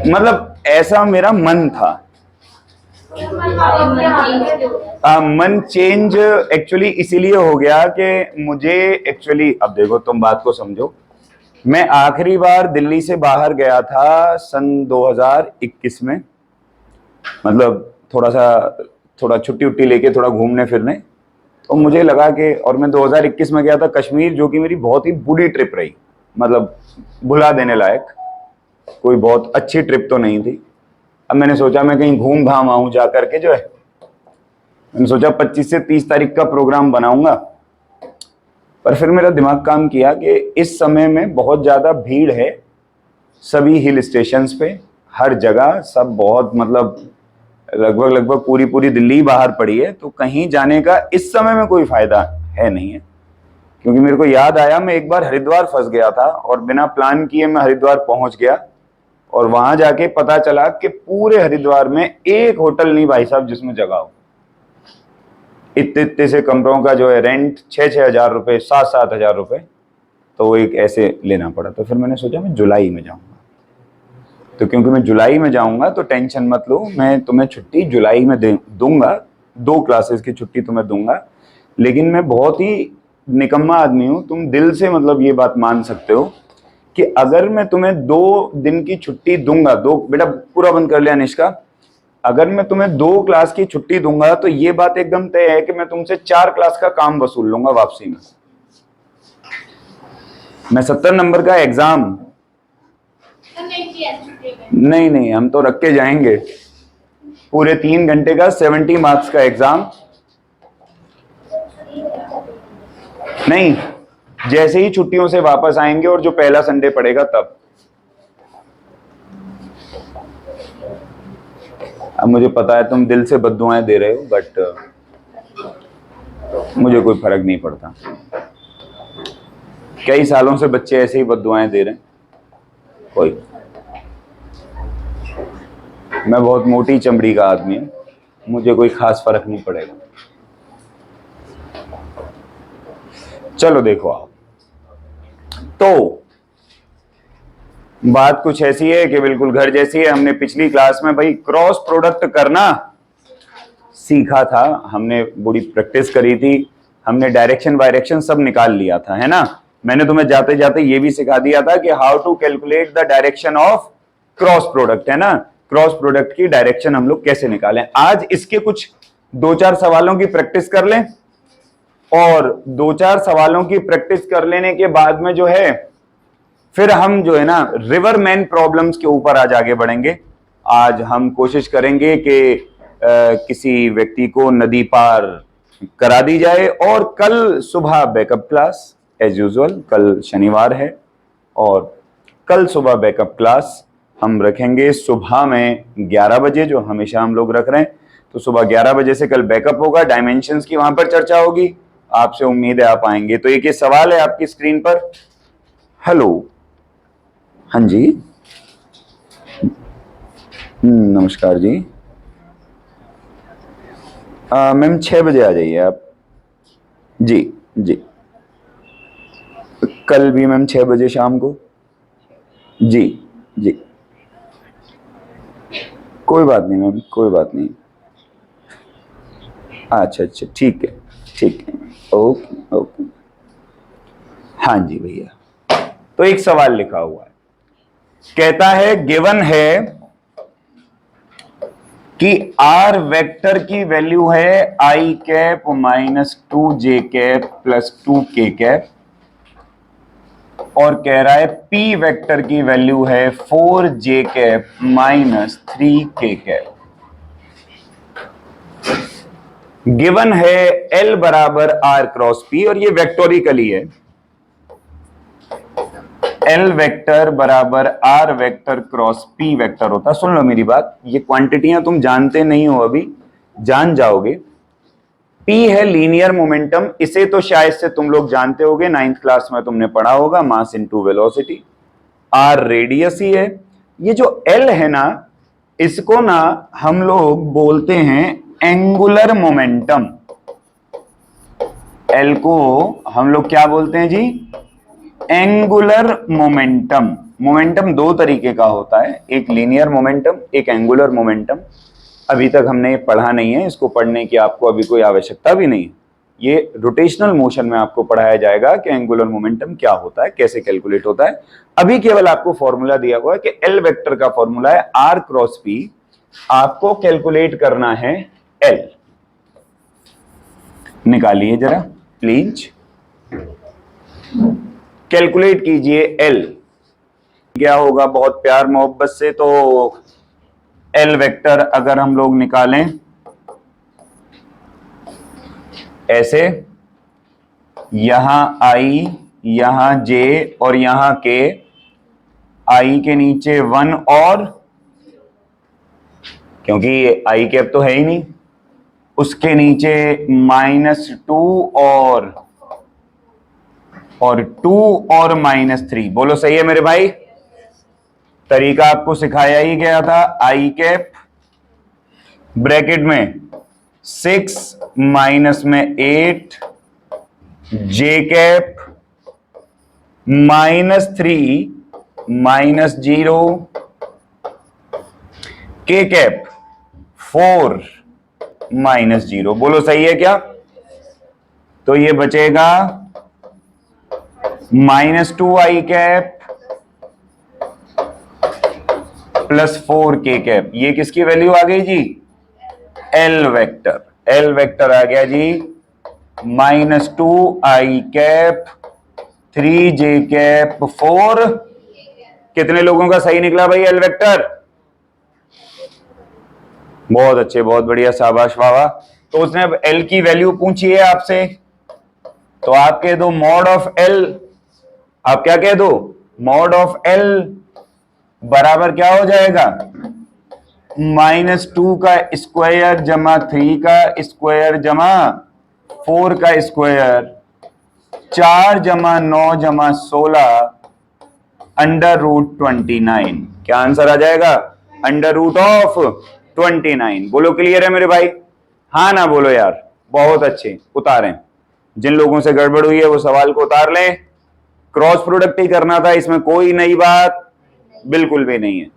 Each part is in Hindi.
मतलब ऐसा मेरा मन था। मन चेंज एक्चुअली इसीलिए हो गया कि मुझे एक्चुअली, अब देखो तुम बात को समझो, मैं आखिरी बार दिल्ली से बाहर गया था सन 2021 में, मतलब थोड़ा छुट्टी उट्टी लेके थोड़ा घूमने फिरने। तो मुझे लगा कि, और मैं 2021 में गया था कश्मीर, जो कि मेरी बहुत ही बुरी ट्रिप रही, मतलब भुला देने लायक, कोई बहुत अच्छी ट्रिप तो नहीं थी। अब मैंने सोचा मैं कहीं घूम घाम आऊं जा करके, जो है मैंने सोचा 25 से 30 तारीख का प्रोग्राम बनाऊंगा। पर फिर मेरा दिमाग काम किया कि इस समय में बहुत ज्यादा भीड़ है सभी हिल स्टेशंस पे, हर जगह सब बहुत, मतलब लगभग पूरी पूरी दिल्ली बाहर पड़ी है, तो कहीं जाने का इस समय में कोई फायदा है नहीं है। क्योंकि मेरे को याद आया मैं एक बार हरिद्वार फंस गया था और बिना प्लान किए मैं हरिद्वार पहुंच गया, और वहां जाके पता चला कि पूरे हरिद्वार में एक होटल नहीं भाई साहब जिसमें जगह हो। इतने इतने से कमरों का जो है रेंट 6-6 हजार रुपए, 7-7 हजार रुपए, तो वो एक ऐसे लेना पड़ा। तो फिर मैंने सोचा मैं जुलाई में जाऊंगा, तो क्योंकि मैं जुलाई में जाऊंगा तो टेंशन मत लो, मैं तुम्हें छुट्टी जुलाई में दूंगा, 2 क्लासेस की छुट्टी तुम्हें दूंगा। लेकिन मैं बहुत ही निकम्मा आदमी हूं, तुम दिल से मतलब ये बात मान सकते हो कि अगर मैं तुम्हें 2 दिन की छुट्टी दूंगा, दो बेटा पूरा बंद कर लिया निष्का, अगर मैं तुम्हें 2 क्लास की छुट्टी दूंगा तो ये बात एकदम तय है कि मैं तुमसे 4 क्लास का काम वसूल लूंगा वापसी में। मैं 70 नंबर का एग्जाम नहीं, हम तो रख के जाएंगे पूरे 3 घंटे का 70 मार्क्स का एग्जाम। नहीं, जैसे ही छुट्टियों से वापस आएंगे और जो पहला संडे पड़ेगा तब। अब मुझे पता है तुम दिल से बद्दुआएं दे रहे हो, बट मुझे कोई फर्क नहीं पड़ता। कई सालों से बच्चे ऐसे ही बद्दुआएं दे रहे हैं, कोई, मैं बहुत मोटी चमड़ी का आदमी हूं, मुझे कोई खास फर्क नहीं पड़ेगा। चलो देखो आप, तो बात कुछ ऐसी है कि बिल्कुल घर जैसी है। हमने पिछली क्लास में भाई क्रॉस प्रोडक्ट करना सीखा था, हमने बड़ी प्रैक्टिस करी थी, हमने डायरेक्शन वायरेक्शन सब निकाल लिया था, है ना। मैंने तुम्हें जाते जाते ये भी सिखा दिया था कि how to calculate the direction of cross product, है ना। क्रॉस प्रोडक्ट की डायरेक्शन हम लोग कैसे निकालें, आज इसके कुछ 2-4 सवालों की प्रैक्टिस कर लें, और 2-4 सवालों की प्रैक्टिस कर लेने के बाद में जो है फिर हम जो है ना रिवरमैन प्रॉब्लम्स के ऊपर आज आगे बढ़ेंगे। आज हम कोशिश करेंगे कि किसी व्यक्ति को नदी पार करा दी जाए, और कल सुबह बैकअप क्लास एज यूजुअल, कल शनिवार है, और कल सुबह बैकअप क्लास हम रखेंगे सुबह में 11 बजे, जो हमेशा हम लोग रख रहे हैं। तो सुबह 11 बजे से कल बैकअप होगा, डायमेंशंस की वहां पर चर्चा होगी, आपसे उम्मीद है आप आएंगे। तो एक ये सवाल है आपकी स्क्रीन पर। हेलो, हाँ जी, नमस्कार जी। मैम 6 बजे आ जाइए आप। जी जी, कल भी मैम 6 बजे शाम को। जी जी, कोई बात नहीं मैम, कोई बात नहीं। अच्छा अच्छा, ठीक है ठीक है, ओके ओके। हाँ जी भैया, तो एक सवाल लिखा हुआ है, कहता है गिवन है कि आर वेक्टर की वैल्यू है i cap minus 2j cap plus 2k cap, और कह रहा है पी वेक्टर की वैल्यू है 4j cap minus 3k cap. Given है L बराबर R क्रॉस P, और ये वेक्टोरिकली है, L वेक्टर बराबर R vector cross P vector होता है। सुन लो मेरी बात, ये क्वांटिटियां तुम जानते नहीं हो, अभी जान जाओगे। P है लीनियर मोमेंटम, इसे तो शायद से तुम लोग जानते होगे, 9th क्लास में तुमने पढ़ा होगा, mass into velocity. R radius ही है। ये जो L है ना, इसको ना हम लोग बोलते हैं एंगुलर मोमेंटम। L को हम लोग क्या बोलते हैं जी, एंगुलर मोमेंटम, मोमेंटम दो तरीके का होता है, एक लीनियर मोमेंटम, एक एंगुलर मोमेंटम। अभी तक हमने पढ़ा नहीं है, इसको पढ़ने की आपको अभी कोई आवश्यकता भी नहीं है। ये रोटेशनल मोशन में आपको पढ़ाया जाएगा कि एंगुलर मोमेंटम क्या होता है, कैसे कैलकुलेट होता है। अभी केवल आपको फॉर्मूला दिया हुआ है कि एल वेक्टर का फॉर्मूला है आर क्रॉस पी, आपको कैलकुलेट करना है एल। निकालिए जरा प्लीज, कैलकुलेट कीजिए एल क्या होगा बहुत प्यार मोहब्बत से। तो एल वेक्टर अगर हम लोग निकालें ऐसे, यहां आई, यहां जे और यहां के, आई के नीचे 1 और, क्योंकि आई कैप तो है ही नहीं, उसके नीचे -2 और 2 और -3। बोलो सही है मेरे भाई? तरीका आपको सिखाया ही गया था। आई कैप ब्रैकेट में 6 माइनस में 8, जे कैप -3 -0, के कैप 4 -0। बोलो सही है क्या? तो ये बचेगा -2 आई कैप +4 के कैप। ये किसकी वैल्यू आ गई जी? L vector. एल वेक्टर आ गया जी -2 आई कैप 3 जे कैप 4। कितने लोगों का सही निकला भाई एल वेक्टर? बहुत अच्छे, बहुत बढ़िया, शाबाश वाह। तो उसने अब एल की वैल्यू पूछी है आपसे, तो आप कह दो मॉड ऑफ एल। आप क्या कह दो? मॉड ऑफ एल बराबर क्या हो जाएगा? -2 का स्क्वायर जमा 3 का स्क्वायर जमा 4 का स्क्वायर 4 जमा 9 जमा 16 √29। क्या आंसर आ जाएगा? √29। बोलो क्लियर है मेरे भाई? हाँ ना बोलो यार। बहुत अच्छे, उतारें। जिन लोगों से गड़बड़ हुई है वो सवाल को उतार लें। क्रॉस प्रोडक्ट ही करना था, इसमें कोई नई बात बिल्कुल भी नहीं है।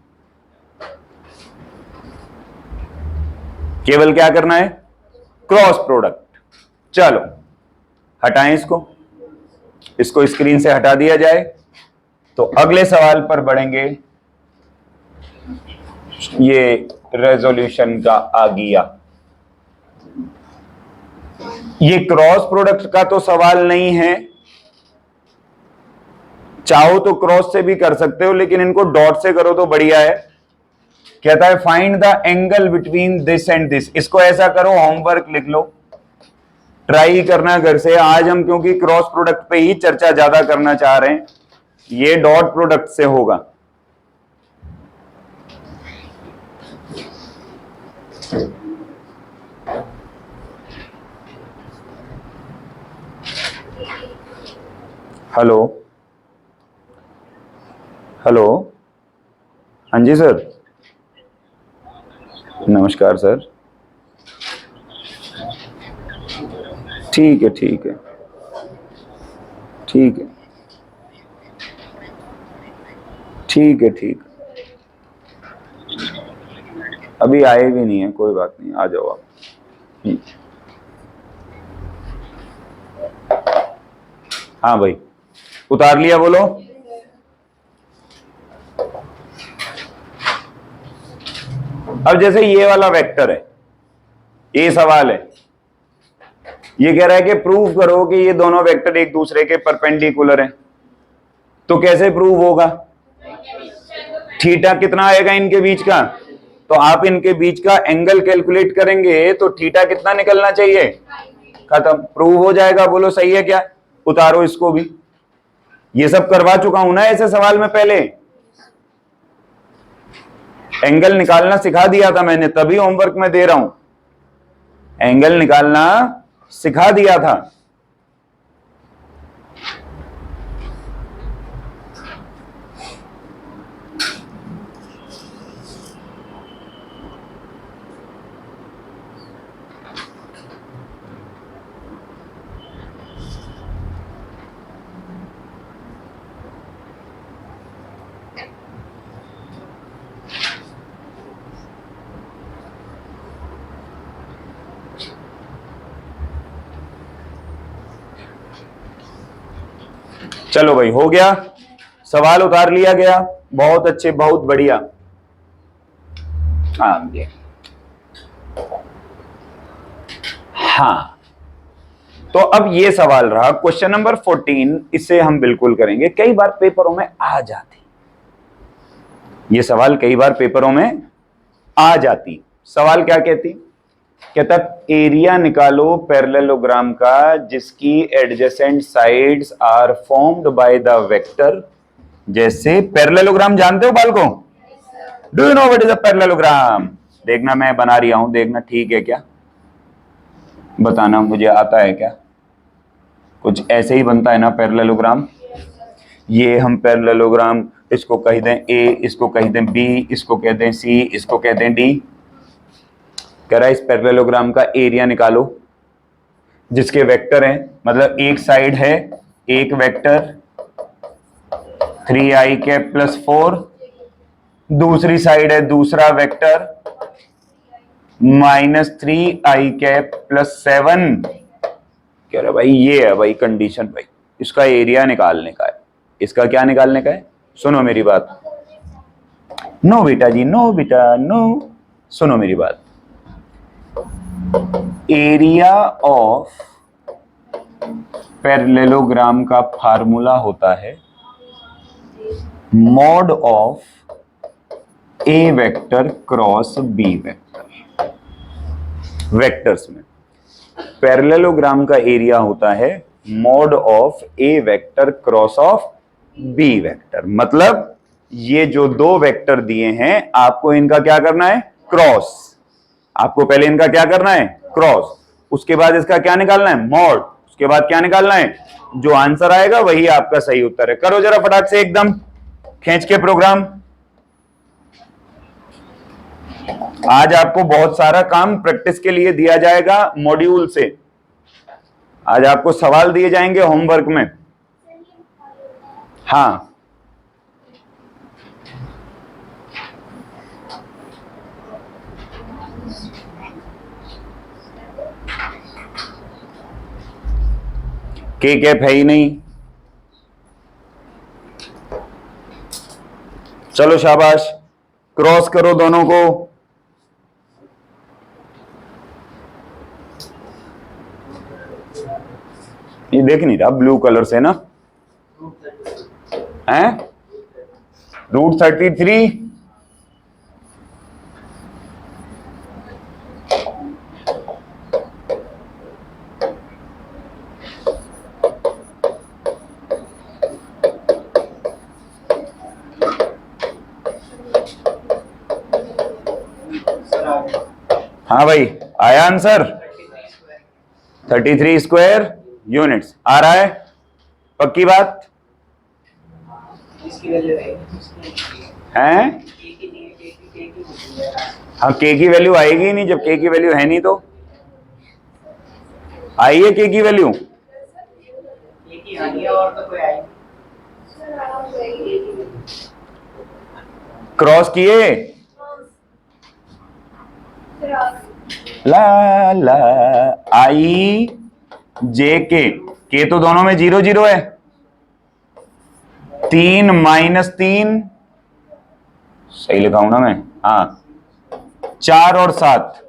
केवल क्या करना है? Cross product. चलो हटाएं इसको, इसको स्क्रीन से हटा दिया जाए। तो अगले सवाल पर बढ़ेंगे। ये रेजोल्यूशन का आ गया। ये क्रॉस प्रोडक्ट का तो सवाल नहीं है, चाहो तो क्रॉस से भी कर सकते हो, लेकिन इनको डॉट से करो तो बढ़िया है। कहता है find the angle between this and this. इसको ऐसा करो, होमवर्क लिख लो, ट्राई करना घर से। आज हम क्योंकि क्रॉस प्रोडक्ट पे ही चर्चा ज्यादा करना चाह रहे हैं, ये डॉट प्रोडक्ट से होगा। हेलो हेलो, हाँ जी सर, नमस्कार सर। ठीक है ठीक है ठीक है ठीक है ठीक। अभी आए भी नहीं है, कोई बात नहीं, आ जाओ आप। हाँ भाई, उतार लिया? बोलो। अब जैसे ये वाला वेक्टर है, ये सवाल है, ये कह रहा है कि प्रूव करो कि ये दोनों वेक्टर एक दूसरे के परपेंडिकुलर हैं। तो कैसे प्रूव होगा? थीटा कितना आएगा इनके बीच का? तो आप इनके बीच का एंगल कैलकुलेट करेंगे तो थीटा कितना निकलना चाहिए? खत्म, प्रूव हो जाएगा। बोलो सही है क्या? उतारो इसको भी। ये सब करवा चुका हूं ना ऐसे सवाल में पहले। एंगल निकालना सिखा दिया था मैंने, तभी होमवर्क में दे रहा हूं। एंगल निकालना सिखा दिया था। चलो भाई, हो गया, सवाल उतार लिया गया, बहुत अच्छे, बहुत बढ़िया। हाँ, तो अब ये सवाल रहा क्वेश्चन नंबर 14, इसे हम बिल्कुल करेंगे, कई बार पेपरों में आ जाती, ये सवाल कई बार पेपरों में आ जाती। सवाल क्या कहती, कहता एरिया निकालो पैरेललोग्राम का जिसकी adjacent sides are formed by the vector. जैसे पैरेललोग्राम जानते हो बालकों? Do you know what is a parallelogram? देखना मैं बना रहा हूं, देखना ठीक है क्या, बताना मुझे आता है क्या। कुछ ऐसे ही बनता है ना पैरेललोग्राम। ये हम पैरेललोग्राम इसको कह दें ए, इसको कह दें बी, इसको कह दें सी, इसको कह दें डी। कह रहा है इस पैरेललोग्राम का एरिया निकालो जिसके वेक्टर हैं, मतलब एक साइड है एक वेक्टर 3i कैप प्लस 4, दूसरी साइड है दूसरा वेक्टर -3i कैप प्लस 7। कह रहा भाई ये है भाई कंडीशन, भाई इसका एरिया निकालने का है। इसका क्या निकालने का है? सुनो मेरी बात। नो बेटा जी, नो बेटा नो, सुनो मेरी बात। एरिया ऑफ पैरेललोग्राम का फार्मूला होता है mod of A vector cross B vector. Vectors में पैरेललोग्राम का एरिया होता है mod of A vector cross of B vector. मतलब ये जो दो वेक्टर दिए हैं आपको इनका क्या करना है? क्रॉस। आपको पहले इनका क्या करना है? क्रॉस। उसके बाद इसका क्या निकालना है? मॉड। उसके बाद क्या निकालना है? जो आंसर आएगा वही आपका सही उत्तर है। करो जरा फटाक से एकदम खींच के प्रोग्राम। आज आपको बहुत सारा काम प्रैक्टिस के लिए दिया जाएगा मॉड्यूल से। आज आपको सवाल दिए जाएंगे होमवर्क में। हाँ, के कैप है ही नहीं। चलो शाबाश, क्रॉस करो दोनों को। ये देख नहीं रहा ब्लू कलर से ना, हैं? √33। हाँ भाई, आया आंसर? 33 स्क्वायर यूनिट्स आ रहा है। पक्की बात है? हाँ, के की वैल्यू आएगी नहीं, जब के की वैल्यू है नहीं तो आई है के की वैल्यू। क्रॉस किए ला ला आई जे के तो दोनों में 0 0 है। 3 -3 सही लिखा हूं ना मैं? हाँ, 4 और 7।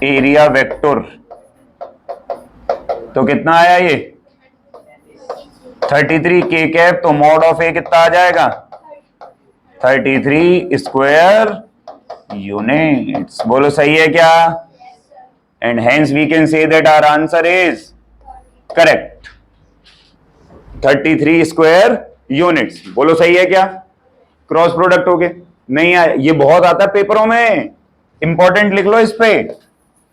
एरिया वेक्टर तो कितना आया ये? 33 के कैप, तो मॉड ऑफ ए कितना आ जाएगा? 33 स्क्वायर यूनिट्स। बोलो सही है क्या? And hence we can say that our answer is correct, 33 square units. बोलो सही है क्या? क्रॉस प्रोडक्ट हो गए। नहीं आया, ये बहुत आता है पेपरों में, इंपॉर्टेंट लिख लो इस पे।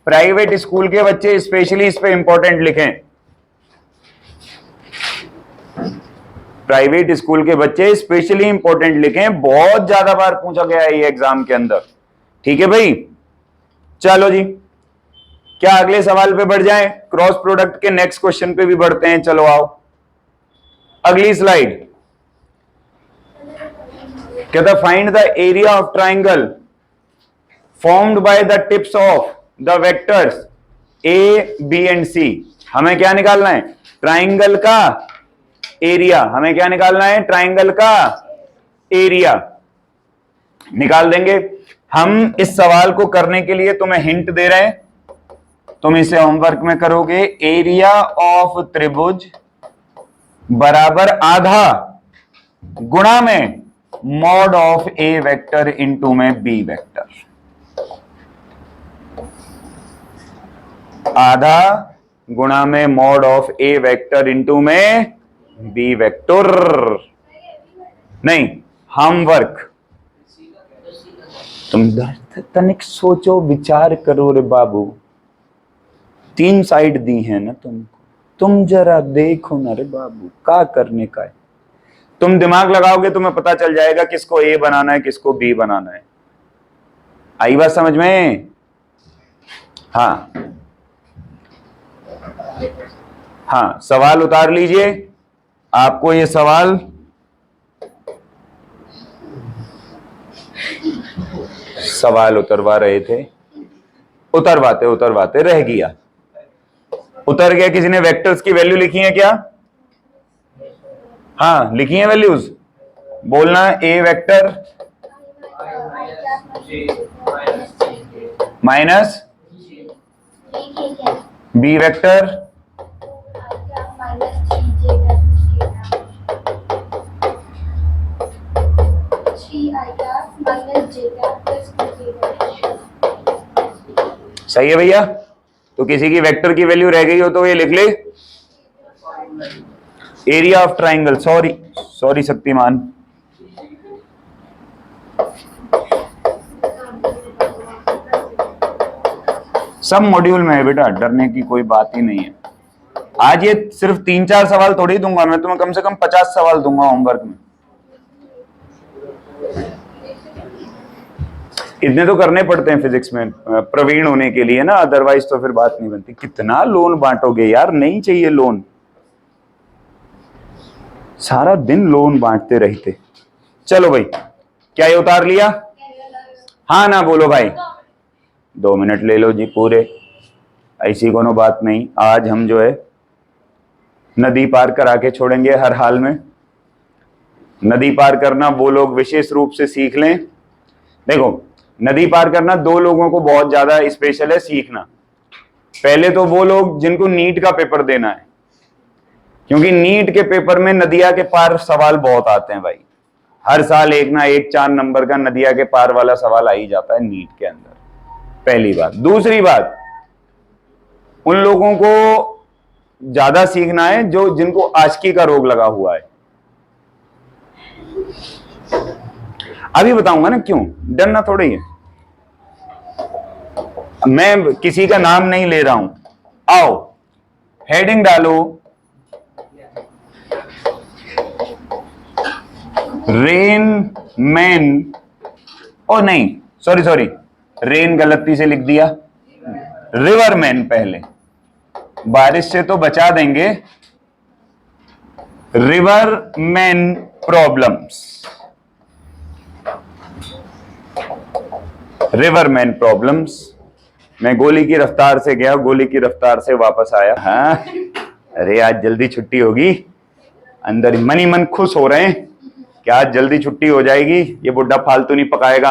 प्राइवेट स्कूल के बच्चे स्पेशली इस पे इंपॉर्टेंट लिखें। प्राइवेट स्कूल के बच्चे स्पेशली इंपॉर्टेंट लिखें, बहुत ज्यादा बार पूछा गया है ये एग्जाम के अंदर। ठीक है भाई, चलो जी, क्या अगले सवाल पे बढ़ जाएं? क्रॉस प्रोडक्ट के नेक्स्ट क्वेश्चन पे भी बढ़ते हैं। चलो आओ, अगली स्लाइड कहता find the area of triangle formed by the tips of the vectors A B and C. हमें क्या निकालना है? ट्राइंगल का एरिया। हमें क्या निकालना है? ट्राइंगल का एरिया निकाल देंगे हम। इस सवाल को करने के लिए तुम्हें हिंट दे रहे हैं, तुम इसे होमवर्क में करोगे। एरिया ऑफ त्रिभुज बराबर आधा गुणा में mod of A vector into में बी वेक्टर। आधा गुणा में mod of A vector into में बी वेक्टर। नहीं, होमवर्क। तुम तनिक सोचो, विचार करो रे बाबू। 3 साइड दी है ना तुमको, तुम जरा देखो ना रे बाबू, क्या करने का है। तुम दिमाग लगाओगे तुम्हें पता चल जाएगा किसको ए बनाना है, किसको बी बनाना है। आई बात समझ में? हाँ हाँ, सवाल उतार लीजिए। आपको ये सवाल उतरवा रहे थे, उतरवाते रह गया। उतर गया। किसी ने वेक्टर्स की वैल्यू लिखी है क्या? हाँ, लिखी है वैल्यूज। बोलना ए वेक्टर माइनस बी वेक्टर सही है भैया। तो किसी की वेक्टर की वैल्यू रह गई हो तो ये लिख ले, area of triangle. Sorry Shaktimaan, सब मॉड्यूल में है बेटा, डरने की कोई बात ही नहीं है। आज ये सिर्फ 3-4 सवाल थोड़ी दूंगा मैं तुम्हें, कम से कम 50 सवाल दूंगा होमवर्क में। इतने तो करने पड़ते हैं फिजिक्स में प्रवीण होने के लिए ना, अदरवाइज तो फिर बात नहीं बनती। कितना लोन बांटोगे यार, नहीं चाहिए लोन। सारा दिन लोन बांटते रहते। चलो भाई, क्या ये उतार लिया? हाँ ना बोलो भाई। 2 मिनट ले लो जी पूरे, ऐसी कोनो बात नहीं। आज हम जो है नदी पार करा के छोड़ेंगे हर हाल में। नदी पार करना वो लोग विशेष रूप से सीख लें। देखो, नदी पार करना 2 लोगों को बहुत ज्यादा स्पेशल है सीखना। पहले तो वो लोग जिनको नीट का पेपर देना है, क्योंकि नीट के पेपर में नदिया के पार सवाल बहुत आते हैं भाई। हर साल एक ना एक 4 नंबर का नदिया के पार वाला सवाल आ ही जाता है नीट के अंदर। पहली बात। दूसरी बात, उन लोगों को ज्यादा सीखना है जो जिनको आशिकी का रोग लगा हुआ है। अभी बताऊंगा ना क्यों, डरना थोड़ी है। मैं किसी का नाम नहीं ले रहा हूं। आओ हेडिंग डालो, रेन मैन। ओ नहीं, सॉरी, रेन गलती से लिख दिया, रिवर मैन। पहले बारिश से तो बचा देंगे। River man problems, river man problems. मैं गोली की रफ्तार से गया, गोली की रफ्तार से वापस आया। हाँ, अरे आज जल्दी छुट्टी होगी। अंदर मन ही मन खुश हो रहे हैं कि आज जल्दी छुट्टी हो जाएगी, ये बुड्ढा फालतू नहीं पकाएगा।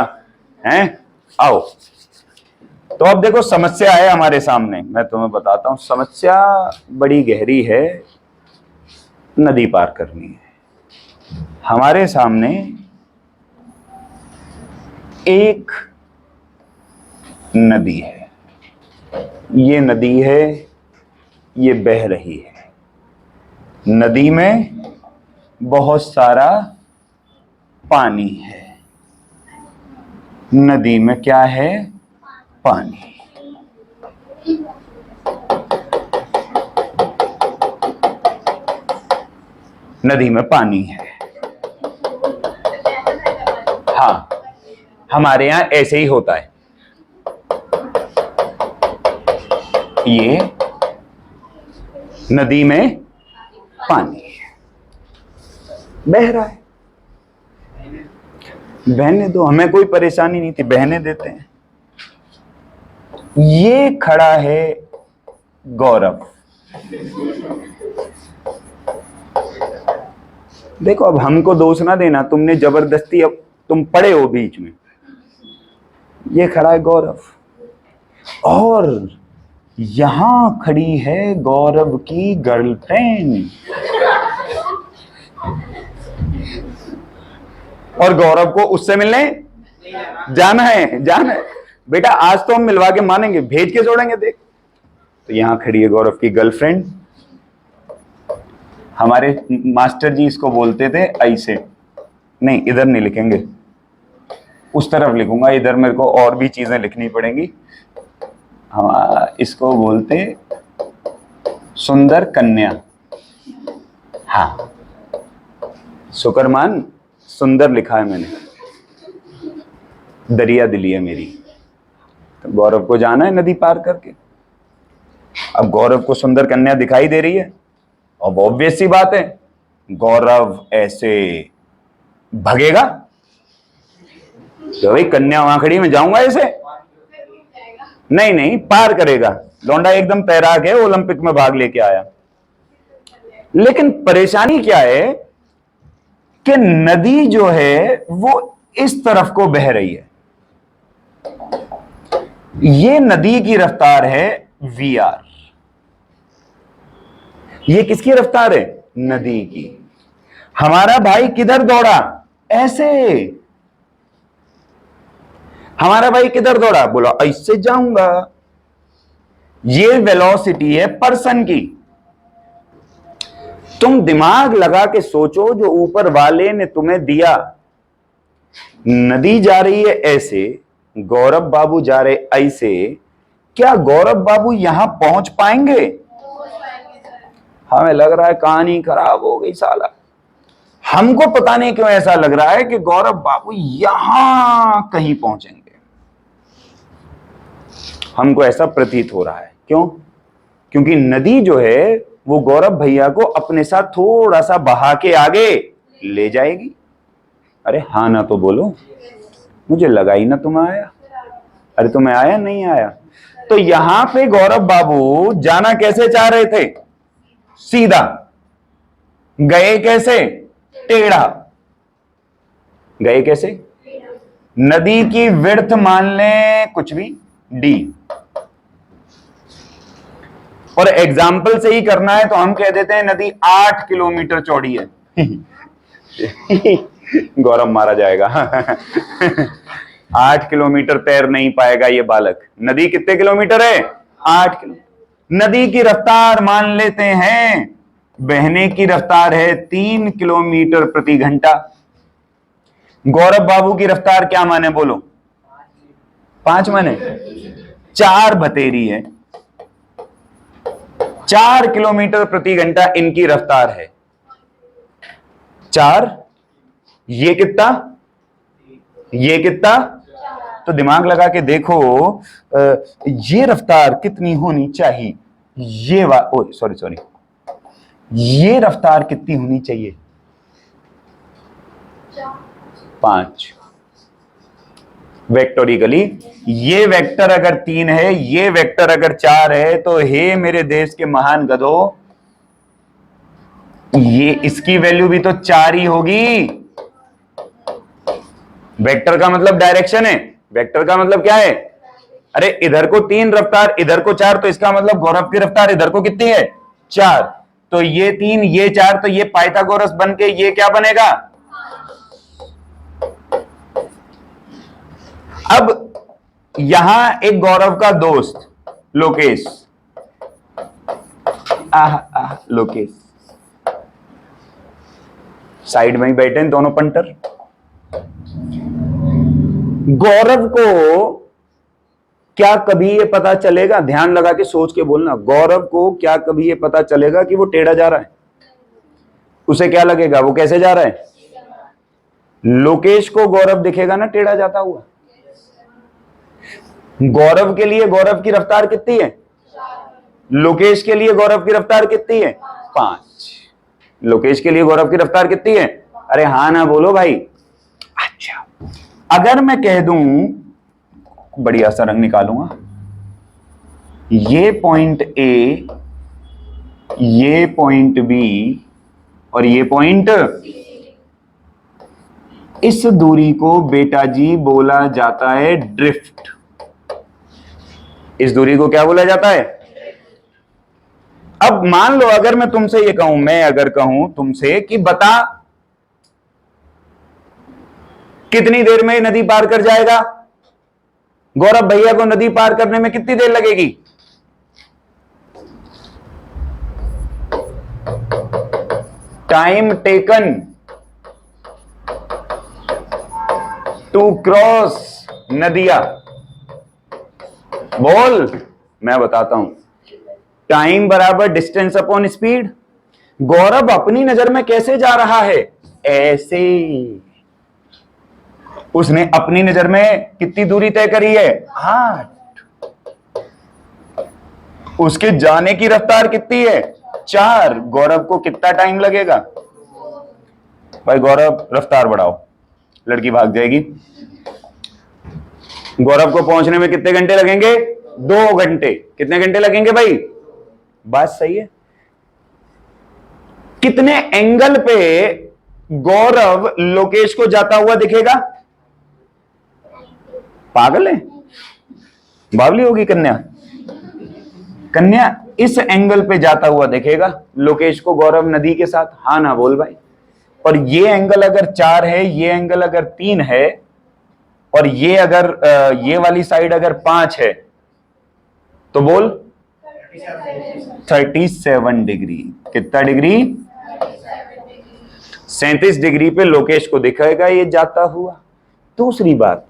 हैं? आओ। तो अब देखो, समस्या है हमारे सामने। मैं तुम्हें बताता हूं, समस्या बड़ी गहरी है। नदी पार करनी है। हमारे सामने एक नदी है। ये नदी है, ये बह रही है। नदी में बहुत सारा पानी है। नदी में क्या है? पानी। नदी में पानी है। हाँ, हमारे यहां ऐसे ही होता है। ये नदी में पानी है। बह रहा है। बहने दो, हमें कोई परेशानी नहीं थी, बहने देते हैं। ये खड़ा है गौरव। देखो, अब हमको दोष ना देना, तुमने जबरदस्ती, अब तुम पड़े हो बीच में। ये खड़ा है गौरव, और यहां खड़ी है गौरव की गर्लफ्रेंड, और गौरव को उससे मिलने जाना है। जाना है बेटा, आज तो हम मिलवा के मानेंगे, भेज के जोड़ेंगे। देख, तो यहां खड़ी है गौरव की गर्लफ्रेंड। हमारे मास्टर जी इसको बोलते थे ऐसे, नहीं इधर नहीं लिखेंगे, उस तरफ लिखूंगा, इधर मेरे को और भी चीजें लिखनी पड़ेंगी। हम इसको बोलते सुंदर कन्या। हाँ, शुक्रमान, सुंदर लिखा है मैंने, दरिया दिली है मेरी। तो गौरव को जाना है नदी पार करके। अब गौरव को सुंदर कन्या दिखाई दे रही है, अब ऑब्वियस सी बात है, गौरव ऐसे भगेगा तो भाई कन्या वहां खड़ी, मैं जाऊंगा ऐसे? नहीं नहीं, पार करेगा। लौंडा एकदम तैराक है, ओलंपिक में भाग लेके आया। लेकिन परेशानी क्या है कि नदी जो है वो इस तरफ को बह रही है। ये नदी की रफ्तार है VR। ये किसकी रफ्तार है? नदी की। हमारा भाई किधर दौड़ा? ऐसे। हमारा भाई किधर दौड़ा? बोला ऐसे जाऊंगा। ये वेलोसिटी है पर्सन की। तुम दिमाग लगा के सोचो, जो ऊपर वाले ने तुम्हें दिया, नदी जा रही है ऐसे, गौरव बाबू जा रहे ऐसे, क्या गौरव बाबू यहां पहुंच पाएंगे? हमें लग रहा है कहानी खराब हो गई साला। हमको पता नहीं क्यों ऐसा लग रहा है कि गौरव बाबू यहां कहीं पहुंचेंगे। हमको ऐसा प्रतीत हो रहा है। क्यों? क्योंकि नदी जो है वो गौरव भैया को अपने साथ थोड़ा सा बहा के आगे ले जाएगी। अरे हाँ ना तो बोलो, मुझे लगा ही ना तुम आया। अरे तुम्हें आया नहीं आया? तो यहां पे गौरव बाबू जाना कैसे चाह रहे थे? सीधा। गए कैसे? टेढ़ा। गए कैसे? नदी की विड्थ मान लें कुछ भी D, और एग्जाम्पल से ही करना है तो हम कह देते हैं नदी 8 किलोमीटर चौड़ी है। गौरव मारा जाएगा। 8 किलोमीटर तैर नहीं पाएगा ये बालक। नदी कितने किलोमीटर है? 8 किलोमीटर। नदी की रफ्तार मान लेते हैं, बहने की रफ्तार है 3 किलोमीटर प्रति घंटा। गौरव बाबू की रफ्तार क्या माने बोलो? 5 माने? 4 बतेरी है। 4 किलोमीटर प्रति घंटा इनकी रफ्तार है। 4, ये कितना? ये कितना? तो दिमाग लगा के देखो, ये रफ्तार कितनी होनी चाहिए? ये सॉरी, ये रफ्तार कितनी होनी चाहिए? 5। वेक्टोरिकली ये वेक्टर अगर 3 है, ये वेक्टर अगर 4 है, तो हे मेरे देश के महान गधों, ये इसकी वैल्यू भी तो 4 ही होगी। वेक्टर का मतलब डायरेक्शन है, वेक्टर का मतलब क्या है? अरे इधर को 3 रफ्तार, इधर को 4, तो इसका मतलब गौरव की रफ्तार इधर को कितनी है? 4। तो ये 3, ये 4, तो ये पाइथागोरस बन के ये क्या बनेगा? अब यहां एक गौरव का दोस्त लोकेश, लोकेश साइड में ही बैठे हैं दोनों पंटर। गौरव को क्या कभी ये पता चलेगा? ध्यान लगा के सोच के बोलना, गौरव को क्या कभी ये पता चलेगा कि वो टेढ़ा जा रहा है? उसे क्या लगेगा वो कैसे जा रहा है? लोकेश को गौरव दिखेगा ना टेढ़ा जाता हुआ। गौरव के लिए गौरव की रफ्तार कितनी है? लोकेश के लिए गौरव की रफ्तार कितनी है? 5। लोकेश के लिए गौरव की रफ्तार कितनी है? अरे हाँ ना बोलो भाई। अच्छा, अगर मैं कह दूं, बढ़िया सा रंग निकालूंगा, ये पॉइंट ए, ये पॉइंट बी और ये पॉइंट, इस दूरी को बेटा जी बोला जाता है ड्रिफ्ट। इस दूरी को क्या बोला जाता है? अब मान लो अगर मैं तुमसे ये कहूं, मैं अगर कहूं तुमसे कि बता कितनी देर में नदी पार कर जाएगा, गौरव भैया को नदी पार करने में कितनी देर लगेगी? टाइम टेकन टू क्रॉस नदिया। बोल, मैं बताता हूं। टाइम बराबर डिस्टेंस अपॉन स्पीड। गौरव अपनी नजर में कैसे जा रहा है? ऐसे। उसने अपनी नजर में कितनी दूरी तय करी है? 8। उसके जाने की रफ्तार कितनी है? 4। गौरव को कितना टाइम लगेगा? भाई गौरव रफ्तार बढ़ाओ, लड़की भाग जाएगी। गौरव को पहुंचने में कितने घंटे लगेंगे? 2 घंटे। कितने घंटे लगेंगे भाई? बात सही है। कितने एंगल पे गौरव लोकेश को जाता हुआ दिखेगा? पागल है, बावली होगी कन्या। कन्या इस एंगल पे जाता हुआ दिखेगा लोकेश को गौरव नदी के साथ। हाँ ना बोल भाई। और ये एंगल अगर 4 है, ये एंगल अगर 3 है, और ये अगर ये वाली साइड अगर 5 है, तो बोल 37 डिग्री। कितना डिग्री? 37 डिग्री पे लोकेश को दिखेगा ये जाता हुआ। दूसरी बात,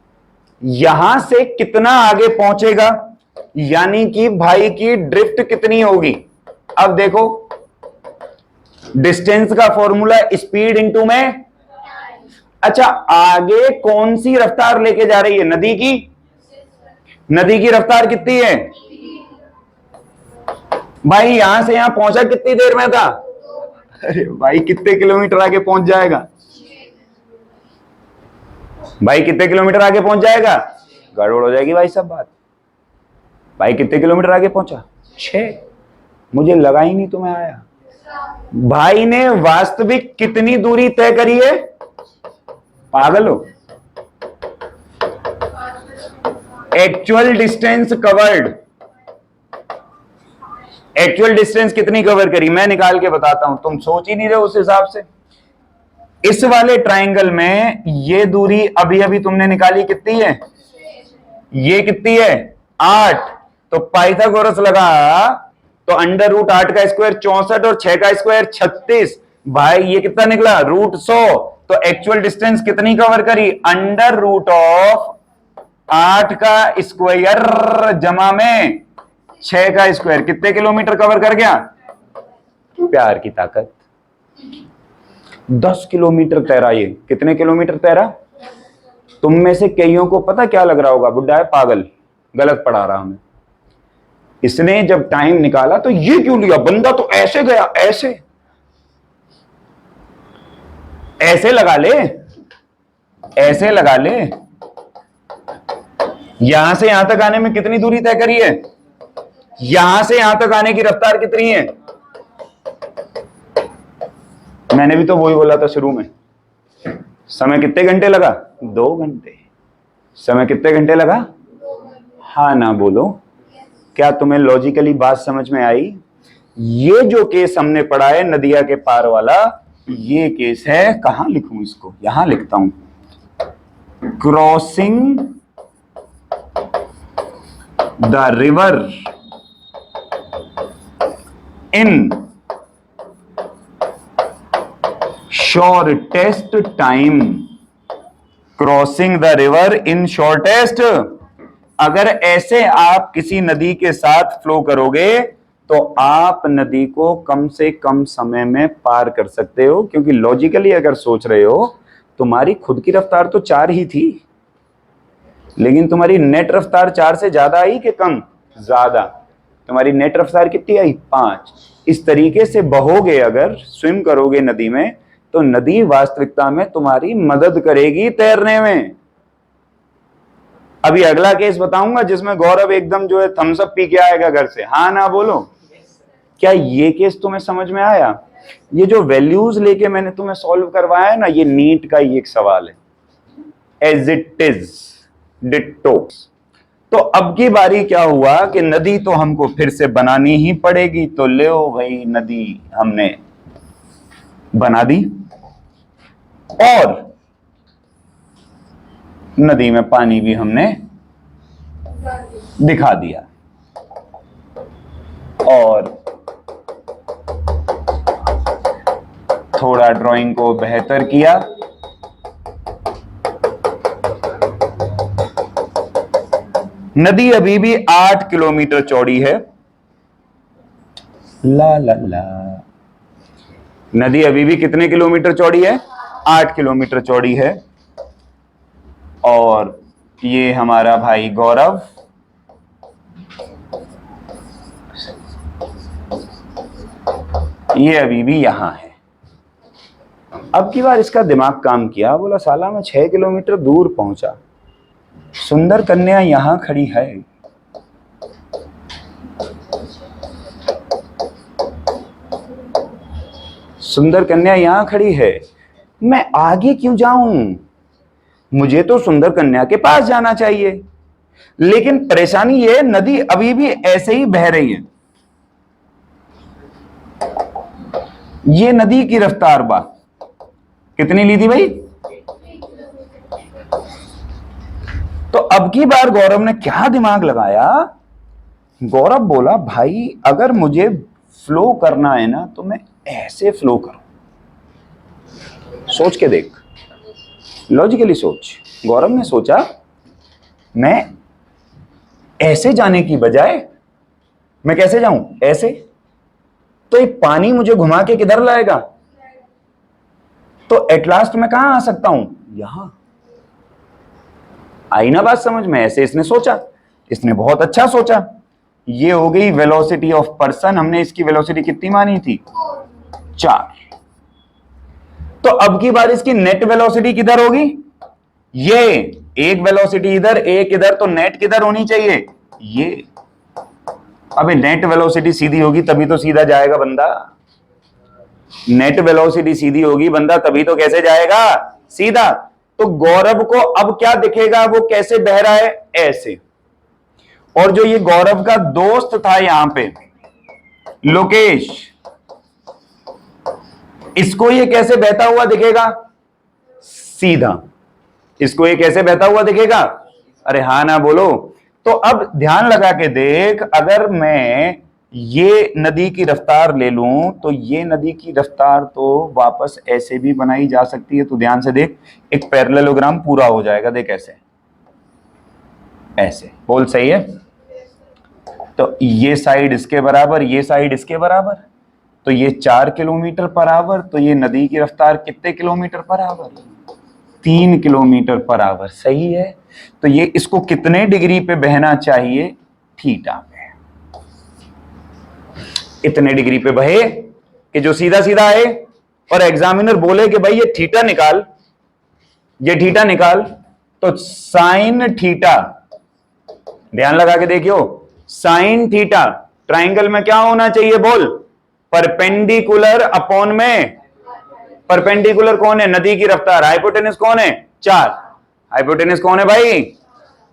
यहां से कितना आगे पहुंचेगा, यानी कि भाई की ड्रिफ्ट कितनी होगी? अब देखो, डिस्टेंस का फॉर्मूला स्पीड इंटू में। अच्छा, आगे कौन सी रफ्तार लेके जा रही है? नदी की। नदी की रफ्तार कितनी है भाई? यहां से यहां पहुंचा कितनी देर में था? अरे भाई कितने किलोमीटर आगे पहुंच जाएगा? भाई कितने किलोमीटर आगे पहुंच जाएगा? गड़बड़ हो जाएगी भाई सब बात। भाई कितने किलोमीटर आगे पहुंचा? 6। मुझे लगा ही नहीं तुम्हें आया। भाई ने वास्तविक कितनी दूरी तय करी है? पागल हो। Actual distance covered. Actual distance कितनी कवर करी? मैं निकाल के बताता हूं, तुम सोच ही नहीं रहे उस हिसाब से। इस वाले ट्रायंगल में ये दूरी अभी अभी तुमने निकाली कितनी है? ये कितनी है? 8। तो पाइथागोरस लगा तो √8 का स्क्वायर 64 और 6 का स्क्वायर 36। भाई ये कितना निकला? √100। तो एक्चुअल डिस्टेंस कितनी कवर करी? √8 का स्क्वायर जमा में 6 का स्क्वायर। कितने किलोमीटर कवर कर गया? प्यार की ताकत 10 किलोमीटर तैरा। ये कितने किलोमीटर तैरा? तुम में से कईयों को पता क्या लग रहा होगा? बुड्ढा है, पागल, गलत पढ़ा रहा हमें। इसने जब टाइम निकाला तो ये क्यों लिया? बंदा तो ऐसे गया, ऐसे ऐसे लगा ले, ऐसे लगा ले। यहां से यहां तक आने में कितनी दूरी तय करी है? यहां से यहां तक आने की रफ्तार कितनी है? मैंने भी तो वही बोला था शुरू में। समय कितने घंटे लगा? 2 घंटे। समय कितने घंटे लगा? हाँ ना बोलो। क्या तुम्हें लॉजिकली बात समझ में आई? ये जो केस हमने पढ़ा है नदिया के पार वाला, ये केस है, कहां लिखूं इसको? यहां लिखता हूं, crossing the river in shortest time. Crossing the river in shortest. अगर ऐसे आप किसी नदी के साथ फ्लो करोगे तो आप नदी को कम से कम समय में पार कर सकते हो, क्योंकि लॉजिकली अगर सोच रहे हो, तुम्हारी खुद की रफ्तार तो 4 ही थी, लेकिन तुम्हारी नेट रफ्तार 4 से ज्यादा आई कि कम? ज्यादा। तुम्हारी नेट रफ्तार कितनी आई? 5। इस तरीके से बहोगे, अगर स्विम करोगे नदी में, तो नदी वास्तविकता में तुम्हारी मदद करेगी तैरने में। अभी अगला केस बताऊंगा जिसमें गौरव एकदम जो है थम्स अप पी के आएगा घर से। हाँ ना बोलो। क्या ये केस तुम्हें समझ में आया? ये जो वैल्यूज लेके मैंने तुम्हें सॉल्व करवाया है ना, ये नीट का ही एक सवाल है, एज इट इज डिट्टो। तो अब की बारी क्या हुआ कि नदी तो हमको फिर से बनानी ही पड़ेगी, तो ले भाई नदी हमने बना दी और नदी में पानी भी हमने दिखा दिया और थोड़ा ड्राइंग को बेहतर किया। नदी अभी भी 8 किलोमीटर चौड़ी है। ला ला ला। नदी अभी भी कितने किलोमीटर चौड़ी है? 8 किलोमीटर चौड़ी है। और ये हमारा भाई गौरव ये अभी भी यहां है। अब की बार इसका दिमाग काम किया, बोला साला मैं 6 किलोमीटर दूर पहुंचा, सुंदर कन्या यहां खड़ी है, सुंदर कन्या यहां खड़ी है, मैं आगे क्यों जाऊं? मुझे तो सुंदर कन्या के पास जाना चाहिए। लेकिन परेशानी ये, नदी अभी भी ऐसे ही बह रही है। ये नदी की रफ्तार बा कितनी ली थी भाई? तो अब की बार गौरव ने क्या दिमाग लगाया? गौरव बोला भाई अगर मुझे फ्लो करना है ना तो मैं ऐसे फ्लो करूं। सोच के देख, लॉजिकली सोच। गौरव ने सोचा मैं ऐसे जाने की बजाय मैं कैसे जाऊं? ऐसे। तो ये पानी मुझे घुमा के किधर लाएगा? तो एट लास्ट मैं कहां आ सकता हूं? यहां। आई ना बात समझ में? ऐसे इसने सोचा, इसने बहुत अच्छा सोचा। ये हो गई वेलोसिटी ऑफ पर्सन। हमने इसकी वेलोसिटी कितनी मानी थी? 4। तो अब की बार इसकी नेट वेलोसिटी किधर होगी? ये एक वेलोसिटी इधर, एक इधर, तो नेट किधर होनी चाहिए? ये। अबे नेट वेलोसिटी सीधी होगी तभी तो सीधा जाएगा बंदा। नेट वेलोसिटी सीधी होगी बंदा तभी तो कैसे जाएगा? सीधा। तो गौरव को अब क्या दिखेगा? वो कैसे बह रहा है? ऐसे। और जो ये गौरव का दोस्त था यहां पे, लोकेश, इसको ये कैसे बहता हुआ दिखेगा? सीधा। इसको ये कैसे बहता हुआ दिखेगा? अरे हाँ ना बोलो। तो अब ध्यान लगा के देख, अगर मैं ये नदी की रफ्तार ले लूं तो ये नदी की रफ्तार तो वापस ऐसे भी बनाई जा सकती है। तो ध्यान से देख, एक पैरेललोग्राम पूरा हो जाएगा। देख ऐसे, ऐसे बोल। सही है? तो ये साइड इसके बराबर, ये साइड इसके बराबर, तो ये 4 किलोमीटर पर आवर। तो ये नदी की रफ्तार कितने kilometre per hour? 3 kilometre per hour. सही है। तो ये इसको कितने डिग्री पे बहना चाहिए? थीटा पे। इतने डिग्री पे बहे कि जो सीधा सीधा आए और एग्जामिनर बोले कि भाई ये थीटा निकाल, ये थीटा निकाल, तो साइन थीटा, ध्यान लगा के देखियो, साइन थीटा ट्राइंगल में क्या होना चाहिए? बोल। परपेंडिकुलर अपॉन में। परपेंडिकुलर कौन है? नदी की रफ्तार। हाइपोटेनस कौन है? 4। हाइपोटेनस कौन है भाई?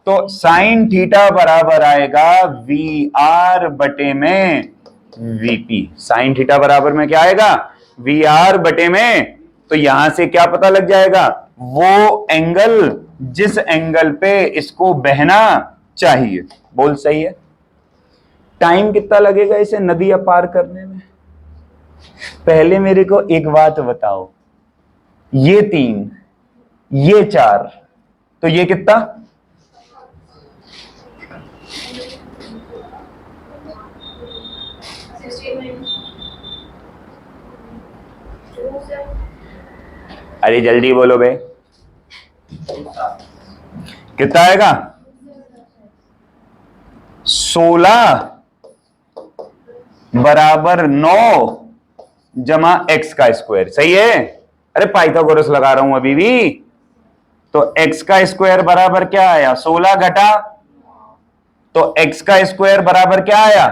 तो साइन थीटा बराबर आएगा वी आर बटे में वीपी। साइन थीटा बराबर में क्या आएगा? वी आर बटे में। तो यहां से क्या पता लग जाएगा? वो एंगल जिस एंगल पे इसको बहना चाहिए। बोल। सही है। टाइम कितना लगेगा इसे नदी पार करने में? पहले मेरे को एक बात बताओ, ये 3, ये 4, तो ये कितना? अरे जल्दी बोलो बे, कितना आएगा? 16 बराबर 9 जमा x का स्क्वायर। सही है? अरे पाइथागोरस लगा रहा हूं अभी भी। तो x का स्क्वायर बराबर क्या आया, 16 घटा, तो x का स्क्वायर बराबर क्या आया,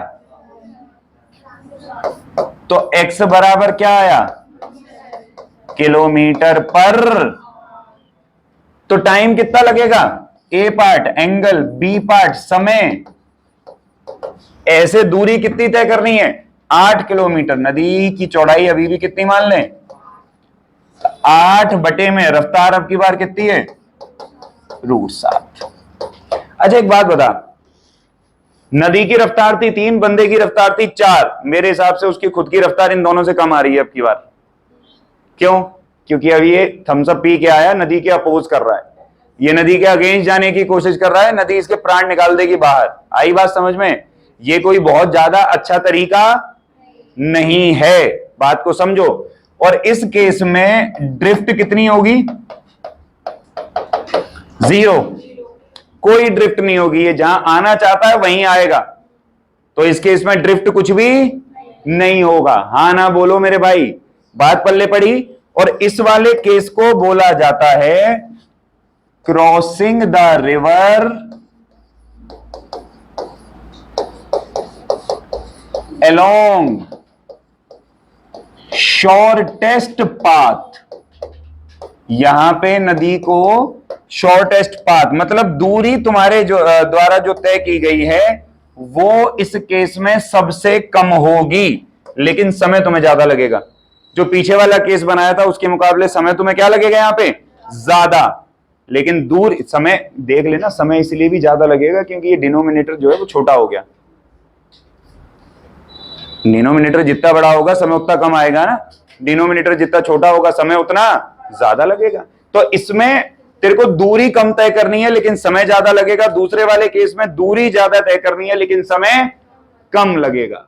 तो x बराबर क्या आया, किलोमीटर पर। तो टाइम कितना लगेगा, ए पार्ट एंगल, बी पार्ट समय, ऐसे दूरी कितनी तय करनी है, 8 किलोमीटर। नदी की चौड़ाई अभी भी कितनी मान लें, 8 बटे में रफ्तार अब की बार कितनी है, √7। अच्छा एक बात बता, नदी की रफ्तार थी 3, बंदे की रफ्तार थी 4, मेरे हिसाब से उसकी खुद की रफ्तार इन दोनों से कम आ रही है अब की बार। क्यों, क्योंकि अब ये थम्स अप पी के आया, नदी के अपोज कर रहा है, ये नदी के अगेंस्ट जाने की कोशिश कर रहा है, नदी इसके प्राण निकाल देगी बाहर। आई बात समझ में, ये कोई बहुत ज्यादा अच्छा तरीका नहीं है, बात को समझो। और इस केस में ड्रिफ्ट कितनी होगी, 0, कोई ड्रिफ्ट नहीं होगी, ये जहां आना चाहता है वहीं आएगा। तो इस केस में ड्रिफ्ट कुछ भी नहीं होगा। हाँ ना बोलो मेरे भाई, बात पल्ले पड़ी। और इस वाले केस को बोला जाता है crossing the river along shortest path. यहां पे नदी को शॉर्टेस्ट पाथ मतलब दूरी तुम्हारे जो द्वारा जो तय की गई है वो इस केस में सबसे कम होगी, लेकिन समय तुम्हें ज्यादा लगेगा। जो पीछे वाला केस बनाया था उसके मुकाबले समय तुम्हें क्या लगेगा यहां पे, ज्यादा। लेकिन दूर समय देख लेना, समय इसलिए भी ज्यादा लगेगा क्योंकि ये डिनोमिनेटर जो है वो छोटा हो गया। डिनोमिनेटर जितना बड़ा होगा समय उतना कम आएगा ना, डिनोमिनेटर जितना छोटा होगा समय उतना ज्यादा लगेगा। तो इसमें तेरे को दूरी कम तय करनी है लेकिन समय ज्यादा लगेगा, दूसरे वाले केस में दूरी ज्यादा तय करनी है लेकिन समय कम लगेगा।